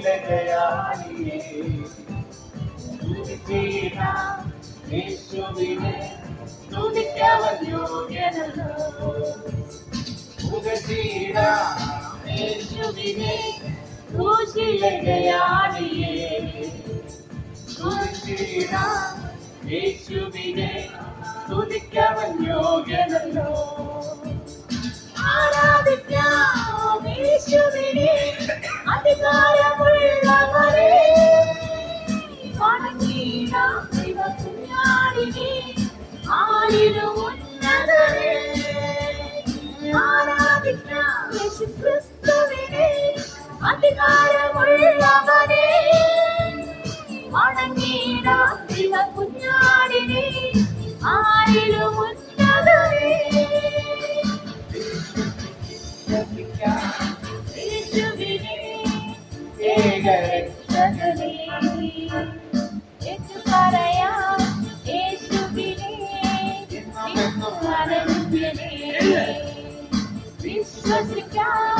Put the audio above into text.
ദയാളിയേ സ്തുതിച്ചിടാം യേശുവിനെ സ്തുതിക്കവൻ യോഗ്യനല്ലോ സ്തുതിച്ചിടാം യേശുവിനെ ക്രൂശിലെ ദയാളിയേ സ്തുതിച്ചിടാം യേശുവിനെ സ്തുതിക്കവൻ യോഗ്യനല്ലോ ആരാധിക്കാം യേശുവിനെ അധികാരമുള്ളവരെ വണങ്ങിടാം ദൈവകുഞ്ഞാടിനെ ആരിലും ഉന്നതരെ ആരാധിക്കാം യേശുക്രിസ്തുവിനെ അധികാരമുള്ളവരെ വണങ്ങിടാം ദൈവകുഞ്ഞാടിനെ ആരിലും ഉന്നതരെ യേശുവിനെ ഏകരക്ഷകനെ ഏറ്റുപറയാം യേശുവിനെ വിശ്വസിക്കാം